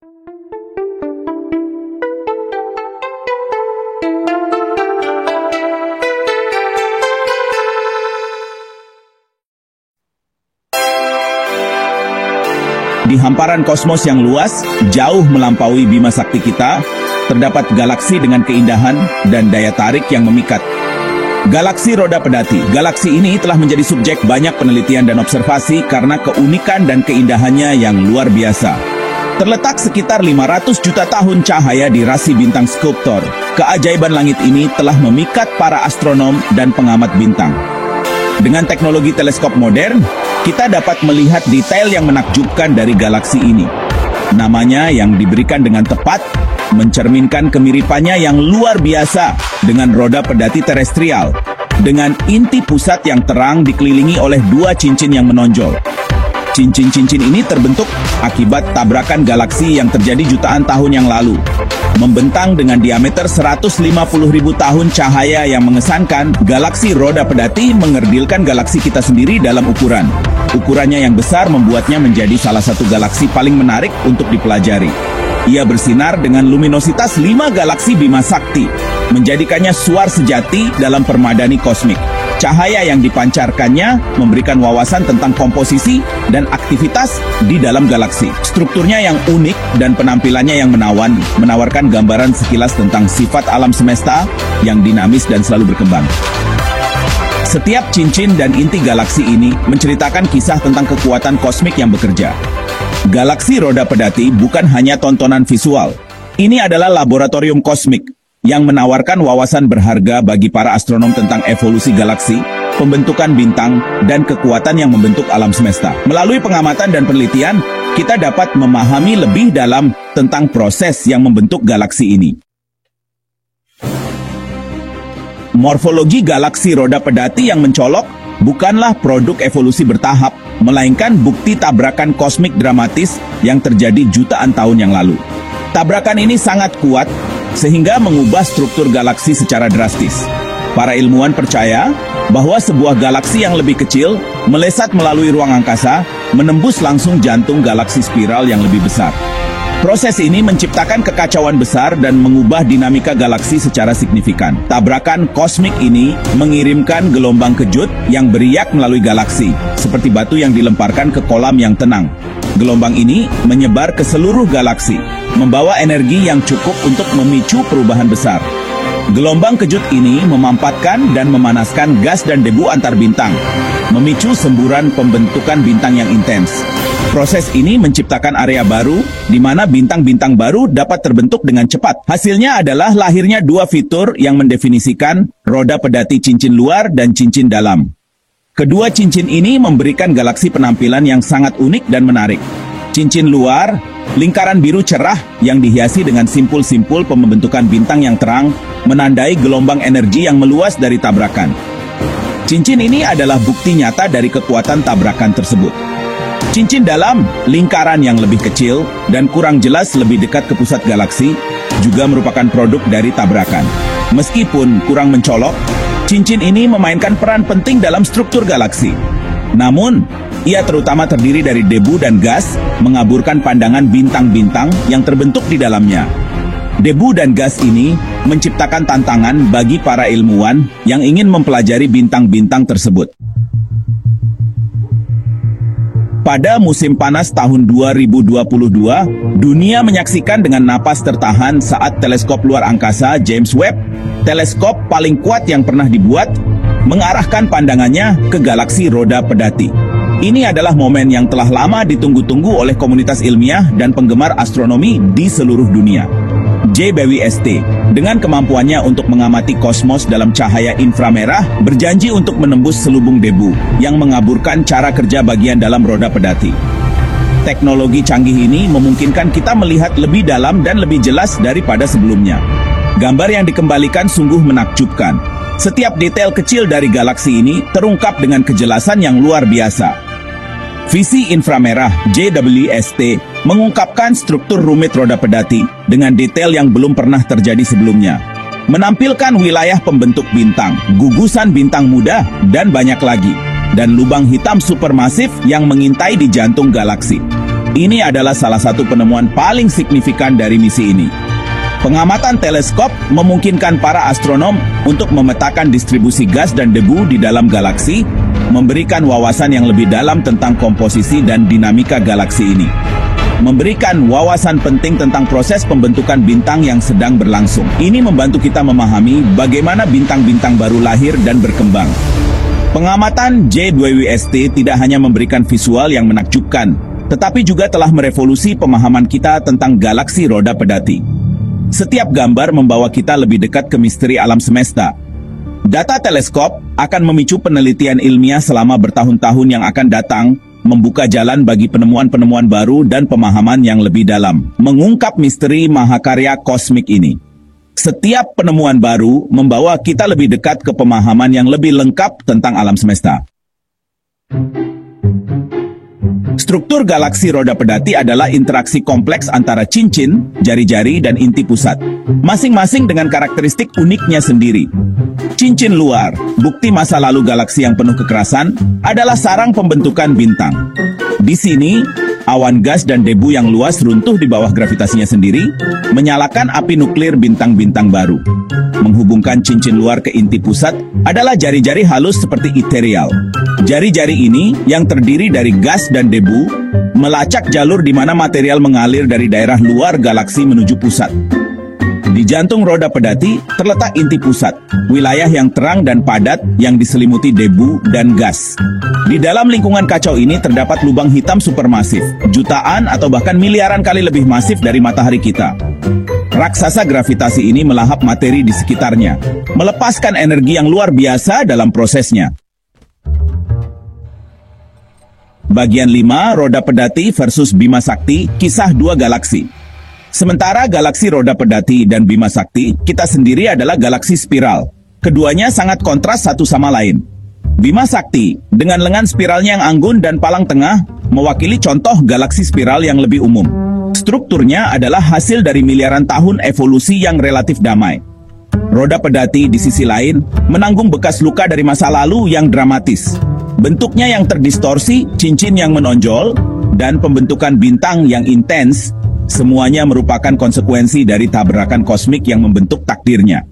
Di hamparan kosmos yang luas, jauh melampaui bima sakti kita, terdapat galaksi dengan keindahan dan daya tarik yang memikat. Galaksi Roda Pedati. Galaksi ini telah menjadi subjek banyak penelitian dan observasi karena keunikan dan keindahannya yang luar biasa. Terletak sekitar 500 juta tahun cahaya di rasi bintang Sculptor, keajaiban langit ini telah memikat para astronom dan pengamat bintang. Dengan teknologi teleskop modern, kita dapat melihat detail yang menakjubkan dari galaksi ini. Namanya yang diberikan dengan tepat mencerminkan kemiripannya yang luar biasa dengan roda pedati terestrial, dengan inti pusat yang terang dikelilingi oleh dua cincin yang menonjol. Cincin-cincin ini terbentuk akibat tabrakan galaksi yang terjadi jutaan tahun yang lalu. Membentang dengan diameter 150.000 tahun cahaya yang mengesankan, galaksi Roda Pedati mengerdilkan galaksi kita sendiri dalam ukuran. Ukurannya yang besar membuatnya menjadi salah satu galaksi paling menarik untuk dipelajari. Ia bersinar dengan luminositas 5 galaksi Bima Sakti, menjadikannya suar sejati dalam permadani kosmik. Cahaya yang dipancarkannya memberikan wawasan tentang komposisi dan aktivitas di dalam galaksi. Strukturnya yang unik dan penampilannya yang menawarkan gambaran sekilas tentang sifat alam semesta yang dinamis dan selalu berkembang. Setiap cincin dan inti galaksi ini menceritakan kisah tentang kekuatan kosmik yang bekerja. Galaksi Roda Pedati bukan hanya tontonan visual. Ini adalah laboratorium kosmik yang menawarkan wawasan berharga bagi para astronom tentang evolusi galaksi, pembentukan bintang, dan kekuatan yang membentuk alam semesta. Melalui pengamatan dan penelitian, kita dapat memahami lebih dalam tentang proses yang membentuk galaksi ini. Morfologi galaksi Roda Pedati yang mencolok bukanlah produk evolusi bertahap, melainkan bukti tabrakan kosmik dramatis yang terjadi jutaan tahun yang lalu. Tabrakan ini sangat kuat, sehingga mengubah struktur galaksi secara drastis. Para ilmuwan percaya bahwa sebuah galaksi yang lebih kecil melesat melalui ruang angkasa, menembus langsung jantung galaksi spiral yang lebih besar. Proses ini menciptakan kekacauan besar dan mengubah dinamika galaksi secara signifikan. Tabrakan kosmik ini mengirimkan gelombang kejut yang beriak melalui galaksi, seperti batu yang dilemparkan ke kolam yang tenang. Gelombang ini menyebar ke seluruh galaksi, membawa energi yang cukup untuk memicu perubahan besar. Gelombang kejut ini memampatkan dan memanaskan gas dan debu antar bintang, memicu semburan pembentukan bintang yang intens. Proses ini menciptakan area baru, di mana bintang-bintang baru dapat terbentuk dengan cepat. Hasilnya adalah lahirnya dua fitur yang mendefinisikan roda pedati cincin luar dan cincin dalam. Kedua cincin ini memberikan galaksi penampilan yang sangat unik dan menarik. Cincin luar, lingkaran biru cerah yang dihiasi dengan simpul-simpul pembentukan bintang yang terang, menandai gelombang energi yang meluas dari tabrakan. Cincin ini adalah bukti nyata dari kekuatan tabrakan tersebut. Cincin dalam, lingkaran yang lebih kecil dan kurang jelas lebih dekat ke pusat galaksi, juga merupakan produk dari tabrakan. Meskipun kurang mencolok, cincin ini memainkan peran penting dalam struktur galaksi. Namun, ia terutama terdiri dari debu dan gas, mengaburkan pandangan bintang-bintang yang terbentuk di dalamnya. Debu dan gas ini menciptakan tantangan bagi para ilmuwan yang ingin mempelajari bintang-bintang tersebut. Pada musim panas tahun 2022, dunia menyaksikan dengan napas tertahan saat teleskop luar angkasa James Webb, teleskop paling kuat yang pernah dibuat, mengarahkan pandangannya ke galaksi Roda Pedati. Ini adalah momen yang telah lama ditunggu-tunggu oleh komunitas ilmiah dan penggemar astronomi di seluruh dunia. JBWST, dengan kemampuannya untuk mengamati kosmos dalam cahaya inframerah, berjanji untuk menembus selubung debu yang mengaburkan cara kerja bagian dalam roda pedati. Teknologi canggih ini memungkinkan kita melihat lebih dalam dan lebih jelas daripada sebelumnya. Gambar yang dikembalikan sungguh menakjubkan. Setiap detail kecil dari galaksi ini terungkap dengan kejelasan yang luar biasa. Visi inframerah JWST mengungkapkan struktur rumit roda pedati dengan detail yang belum pernah terjadi sebelumnya. Menampilkan wilayah pembentuk bintang, gugusan bintang muda, dan banyak lagi. Dan lubang hitam supermasif yang mengintai di jantung galaksi. Ini adalah salah satu penemuan paling signifikan dari misi ini. Pengamatan teleskop memungkinkan para astronom untuk memetakan distribusi gas dan debu di dalam galaksi, memberikan wawasan yang lebih dalam tentang komposisi dan dinamika galaksi ini. Memberikan wawasan penting tentang proses pembentukan bintang yang sedang berlangsung. Ini membantu kita memahami bagaimana bintang-bintang baru lahir dan berkembang. Pengamatan JWST tidak hanya memberikan visual yang menakjubkan, tetapi juga telah merevolusi pemahaman kita tentang galaksi roda pedati. Setiap gambar membawa kita lebih dekat ke misteri alam semesta. Data teleskop akan memicu penelitian ilmiah selama bertahun-tahun yang akan datang, membuka jalan bagi penemuan-penemuan baru dan pemahaman yang lebih dalam, mengungkap misteri mahakarya kosmik ini. Setiap penemuan baru membawa kita lebih dekat ke pemahaman yang lebih lengkap tentang alam semesta. Struktur galaksi roda pedati adalah interaksi kompleks antara cincin, jari-jari, dan inti pusat, masing-masing dengan karakteristik uniknya sendiri. Cincin luar, bukti masa lalu galaksi yang penuh kekerasan, adalah sarang pembentukan bintang. Di sini, awan gas dan debu yang luas runtuh di bawah gravitasinya sendiri, menyalakan api nuklir bintang-bintang baru. Menghubungkan cincin luar ke inti pusat adalah jari-jari halus seperti ethereal. Jari-jari ini yang terdiri dari gas dan debu melacak jalur di mana material mengalir dari daerah luar galaksi menuju pusat. Di jantung roda pedati terletak inti pusat, wilayah yang terang dan padat yang diselimuti debu dan gas. Di dalam lingkungan kacau ini terdapat lubang hitam supermasif, jutaan atau bahkan miliaran kali lebih masif dari matahari kita. Raksasa gravitasi ini melahap materi di sekitarnya, melepaskan energi yang luar biasa dalam prosesnya. Bagian 5, roda pedati versus Bima Sakti, kisah dua galaksi. Sementara galaksi roda pedati dan Bima Sakti, kita sendiri adalah galaksi spiral. Keduanya sangat kontras satu sama lain. Bima Sakti, dengan lengan spiralnya yang anggun dan palang tengah, mewakili contoh galaksi spiral yang lebih umum. Strukturnya adalah hasil dari miliaran tahun evolusi yang relatif damai. Roda pedati di sisi lain menanggung bekas luka dari masa lalu yang dramatis. Bentuknya yang terdistorsi, cincin yang menonjol, dan pembentukan bintang yang intens, semuanya merupakan konsekuensi dari tabrakan kosmik yang membentuk takdirnya.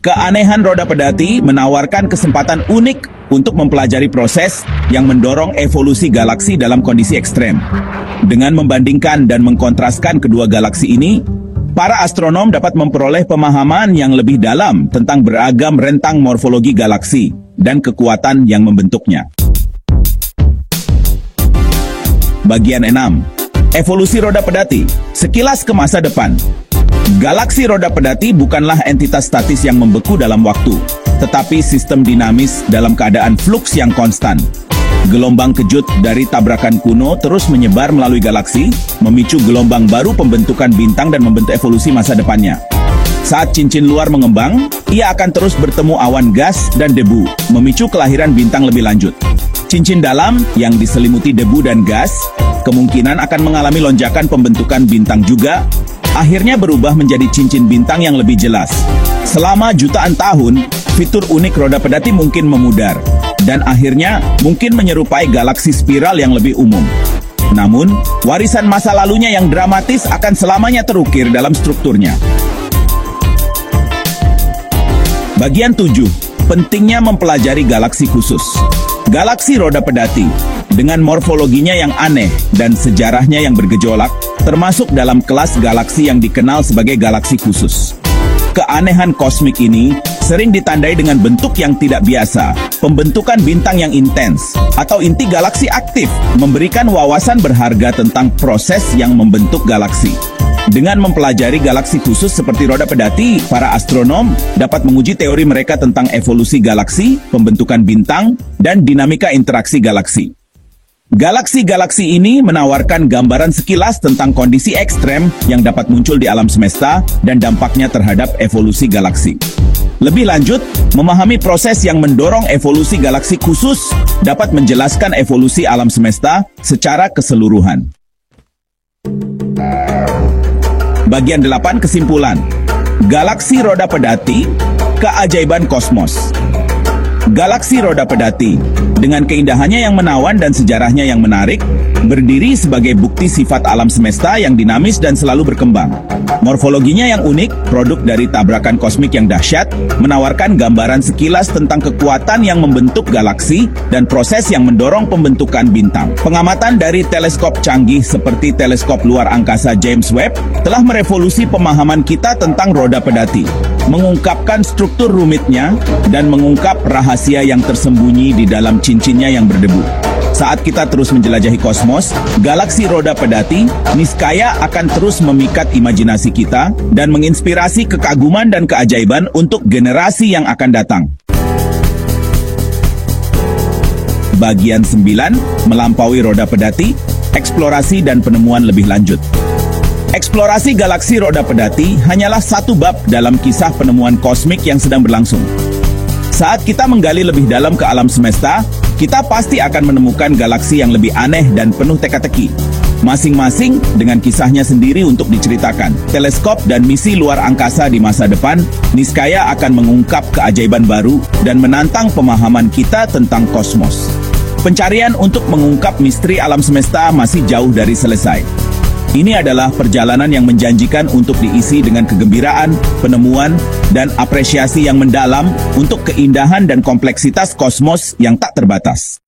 Keanehan roda pedati menawarkan kesempatan unik untuk mempelajari proses yang mendorong evolusi galaksi dalam kondisi ekstrem. Dengan membandingkan dan mengkontraskan kedua galaksi ini, para astronom dapat memperoleh pemahaman yang lebih dalam tentang beragam rentang morfologi galaksi dan kekuatan yang membentuknya. Bagian 6. Evolusi roda pedati. Sekilas ke masa depan. Galaksi roda pedati bukanlah entitas statis yang membeku dalam waktu, tetapi sistem dinamis dalam keadaan fluks yang konstan. Gelombang kejut dari tabrakan kuno terus menyebar melalui galaksi, memicu gelombang baru pembentukan bintang dan membentuk evolusi masa depannya. Saat cincin luar mengembang, ia akan terus bertemu awan gas dan debu, memicu kelahiran bintang lebih lanjut. Cincin dalam yang diselimuti debu dan gas kemungkinan akan mengalami lonjakan pembentukan bintang juga, akhirnya berubah menjadi cincin bintang yang lebih jelas. Selama jutaan tahun, fitur unik roda pedati mungkin memudar, dan akhirnya mungkin menyerupai galaksi spiral yang lebih umum. Namun, warisan masa lalunya yang dramatis akan selamanya terukir dalam strukturnya. Bagian 7. Pentingnya mempelajari galaksi khusus. Galaksi roda pedati, dengan morfologinya yang aneh dan sejarahnya yang bergejolak, termasuk dalam kelas galaksi yang dikenal sebagai galaksi khusus. Keanehan kosmik ini sering ditandai dengan bentuk yang tidak biasa, pembentukan bintang yang intens, atau inti galaksi aktif, memberikan wawasan berharga tentang proses yang membentuk galaksi. Dengan mempelajari galaksi khusus seperti roda pedati, para astronom dapat menguji teori mereka tentang evolusi galaksi, pembentukan bintang, dan dinamika interaksi galaksi. Galaksi-galaksi ini menawarkan gambaran sekilas tentang kondisi ekstrem yang dapat muncul di alam semesta dan dampaknya terhadap evolusi galaksi. Lebih lanjut, memahami proses yang mendorong evolusi galaksi khusus dapat menjelaskan evolusi alam semesta secara keseluruhan. Bagian 8, kesimpulan. Galaksi roda pedati, keajaiban kosmos. Galaksi Roda Pedati, dengan keindahannya yang menawan dan sejarahnya yang menarik, berdiri sebagai bukti sifat alam semesta yang dinamis dan selalu berkembang. Morfologinya yang unik, produk dari tabrakan kosmik yang dahsyat, menawarkan gambaran sekilas tentang kekuatan yang membentuk galaksi dan proses yang mendorong pembentukan bintang. Pengamatan dari teleskop canggih seperti teleskop luar angkasa James Webb telah merevolusi pemahaman kita tentang roda pedati, mengungkapkan struktur rumitnya dan mengungkap rahasia yang tersembunyi di dalam cincinnya yang berdebu. Saat kita terus menjelajahi kosmos, galaksi roda pedati niscaya akan terus memikat imajinasi kita dan menginspirasi kekaguman dan keajaiban untuk generasi yang akan datang. Bagian 9, melampaui roda pedati, eksplorasi dan penemuan lebih lanjut. Eksplorasi galaksi roda pedati hanyalah satu bab dalam kisah penemuan kosmik yang sedang berlangsung. Saat kita menggali lebih dalam ke alam semesta, kita pasti akan menemukan galaksi yang lebih aneh dan penuh teka-teki. Masing-masing dengan kisahnya sendiri untuk diceritakan. Teleskop dan misi luar angkasa di masa depan niscaya akan mengungkap keajaiban baru dan menantang pemahaman kita tentang kosmos. Pencarian untuk mengungkap misteri alam semesta masih jauh dari selesai. Ini adalah perjalanan yang menjanjikan untuk diisi dengan kegembiraan, penemuan, dan apresiasi yang mendalam untuk keindahan dan kompleksitas kosmos yang tak terbatas.